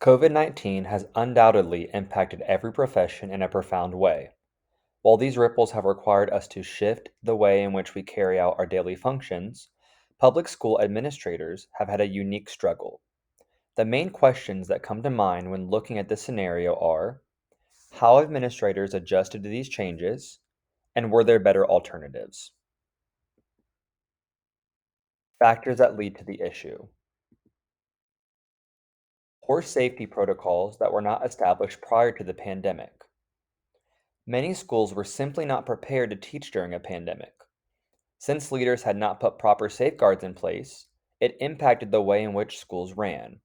COVID-19 has undoubtedly impacted every profession in a profound way. While these ripples have required us to shift the way in which we carry out our daily functions, public school administrators have had a unique struggle. The main questions that come to mind when looking at this scenario are: how administrators adjusted to these changes, and were there better alternatives? Factors that lead to the issue: poor safety protocols that were not established prior to the pandemic. Many schools were simply not prepared to teach during a pandemic. Since leaders had not put proper safeguards in place, it impacted the way in which schools ran.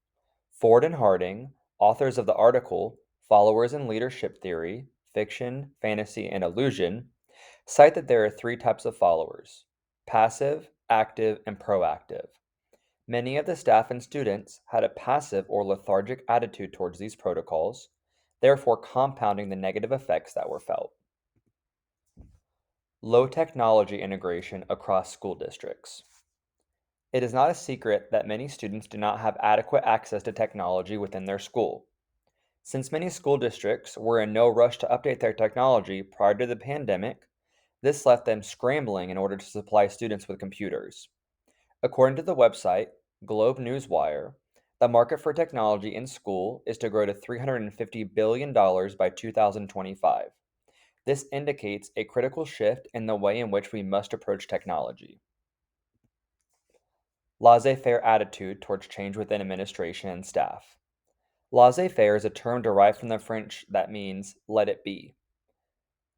Ford and Harding, authors of the article Followers in Leadership Theory, Fiction, Fantasy, and Illusion, cite that there are three types of followers: passive, active, and proactive. Many of the staff and students had a passive or lethargic attitude towards these protocols, therefore compounding the negative effects that were felt. Low technology integration across school districts. It is not a secret that many students do not have adequate access to technology within their school. Since many school districts were in no rush to update their technology prior to the pandemic, this left them scrambling in order to supply students with computers. According to the website Globe Newswire, the market for technology in school is to grow to $350 billion by 2025. This indicates a critical shift in the way in which we must approach technology. Laissez-faire attitude towards change within administration and staff. Laissez-faire is a term derived from the French that means let it be.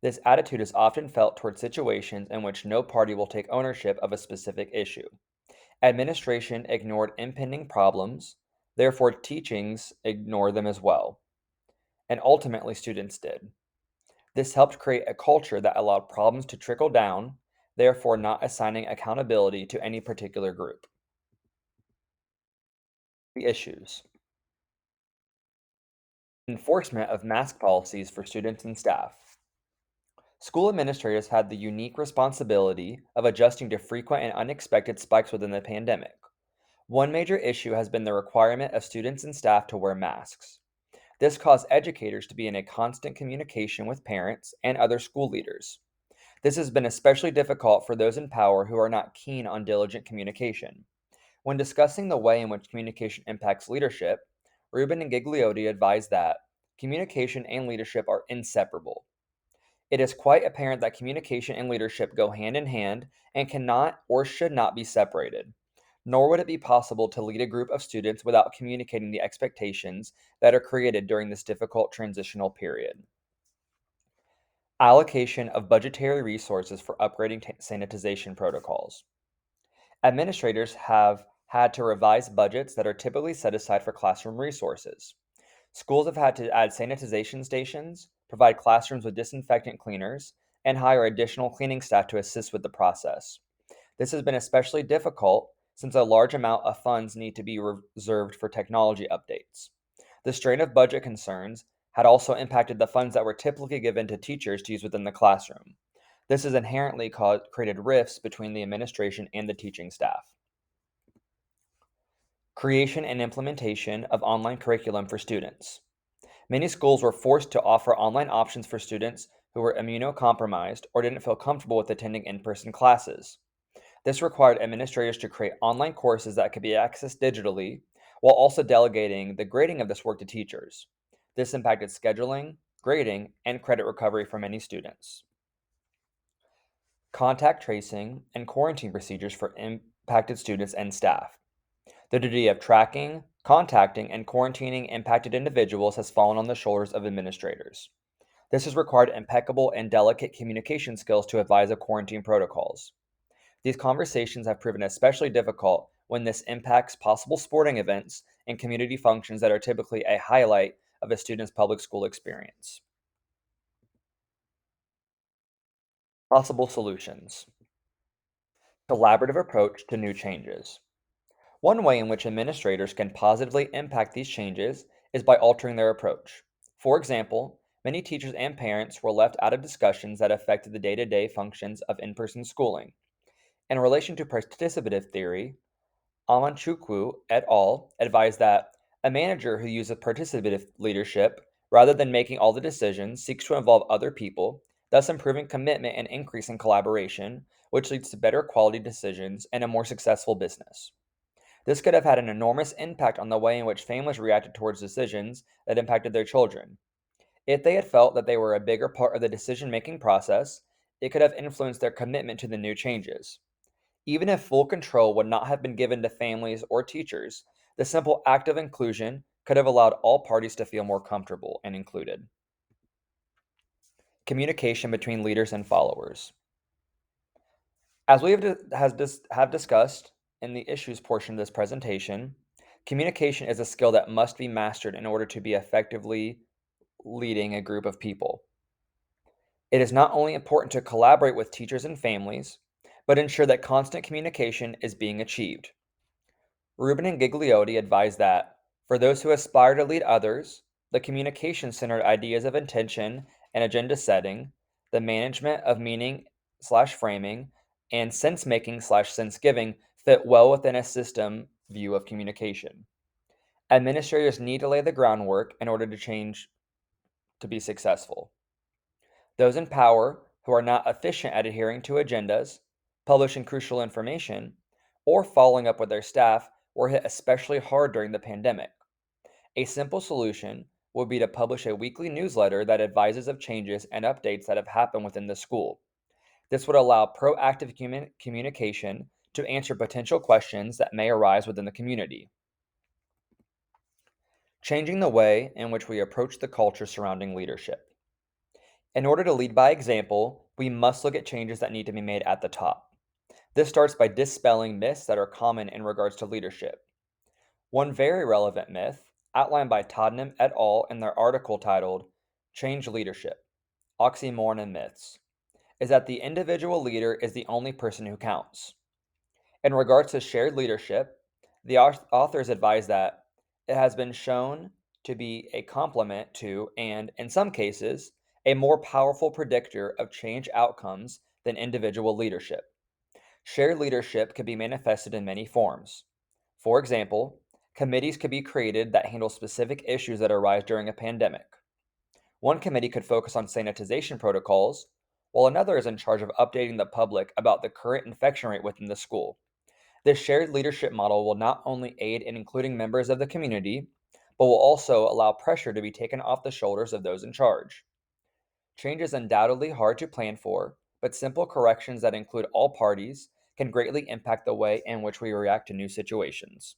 This attitude is often felt towards situations in which no party will take ownership of a specific issue. Administration ignored impending problems, therefore teachings ignore them as well, and ultimately students did. This helped create a culture that allowed problems to trickle down, therefore not assigning accountability to any particular group. The issues: enforcement of mask policies for students and staff. School administrators had the unique responsibility of adjusting to frequent and unexpected spikes within the pandemic. One major issue has been the requirement of students and staff to wear masks. This caused educators to be in a constant communication with parents and other school leaders. This has been especially difficult for those in power who are not keen on diligent communication. When discussing the way in which communication impacts leadership, Rubin and Gigliotti advised that communication and leadership are inseparable. It is quite apparent that communication and leadership go hand in hand and cannot or should not be separated. Nor would it be possible to lead a group of students without communicating the expectations that are created during this difficult transitional period. Allocation of budgetary resources for upgrading sanitization protocols. Administrators have had to revise budgets that are typically set aside for classroom resources. Schools have had to add sanitization stations, provide classrooms with disinfectant cleaners, and hire additional cleaning staff to assist with the process. This has been especially difficult since a large amount of funds need to be reserved for technology updates. The strain of budget concerns had also impacted the funds that were typically given to teachers to use within the classroom. This has inherently created rifts between the administration and the teaching staff. Creation and implementation of online curriculum for students. Many schools were forced to offer online options for students who were immunocompromised or didn't feel comfortable with attending in person classes. This required administrators to create online courses that could be accessed digitally, while also delegating the grading of this work to teachers. This impacted scheduling, grading, and credit recovery for many students. Contact tracing and quarantine procedures for impacted students and staff. The duty of tracking, contacting, and quarantining impacted individuals has fallen on the shoulders of administrators. This has required impeccable and delicate communication skills to advise of quarantine protocols. These conversations have proven especially difficult when this impacts possible sporting events and community functions that are typically a highlight of a student's public school experience. Possible solutions: collaborative approach to new changes. One way in which administrators can positively impact these changes is by altering their approach. For example, many teachers and parents were left out of discussions that affected the day to day functions of in person schooling. In relation to participative theory, Amanchukwu et al. Advised that A manager who uses participative leadership rather than making all the decisions seeks to involve other people, thus improving commitment and increasing collaboration, which leads to better quality decisions and a more successful business. This could have had an enormous impact on the way in which families reacted towards decisions that impacted their children. If they had felt that they were a bigger part of the decision making process, it could have influenced their commitment to the new changes. Even if full control would not have been given to families or teachers, the simple act of inclusion could have allowed all parties to feel more comfortable and included. Communication between leaders and followers. As we have discussed in the issues portion of this presentation, communication is a skill that must be mastered in order to be effectively leading a group of people. It is not only important to collaborate with teachers and families, but ensure that constant communication is being achieved. Rubin and Gigliotti advise that, for those who aspire to lead others, the communication-centered ideas of intention and agenda setting, the management of meaning/framing, and sense-making/sense giving fit well within a system view of communication. Administrators need to lay the groundwork in order to change to be successful. Those in power who are not efficient at adhering to agendas, publishing crucial information, or following up with their staff were hit especially hard during the pandemic. A simple solution would be to publish a weekly newsletter that advises of changes and updates that have happened within the school. This would allow proactive communication to answer potential questions that may arise within the community. Changing the way in which we approach the culture surrounding leadership. In order to lead by example, we must look at changes that need to be made at the top. This starts by dispelling myths that are common in regards to leadership. One very relevant myth, outlined by Todnam et al. In their article titled Change Leadership, Oxymoron and Myths, is that the individual leader is the only person who counts. In regards to shared leadership, the authors advise that it has been shown to be a complement to, and in some cases, a more powerful predictor of change outcomes than individual leadership. Shared leadership can be manifested in many forms. For example, committees could be created that handle specific issues that arise during a pandemic. One committee could focus on sanitization protocols, while another is in charge of updating the public about the current infection rate within the school. This shared leadership model will not only aid in including members of the community, but will also allow pressure to be taken off the shoulders of those in charge. Change is undoubtedly hard to plan for, but simple corrections that include all parties can greatly impact the way in which we react to new situations.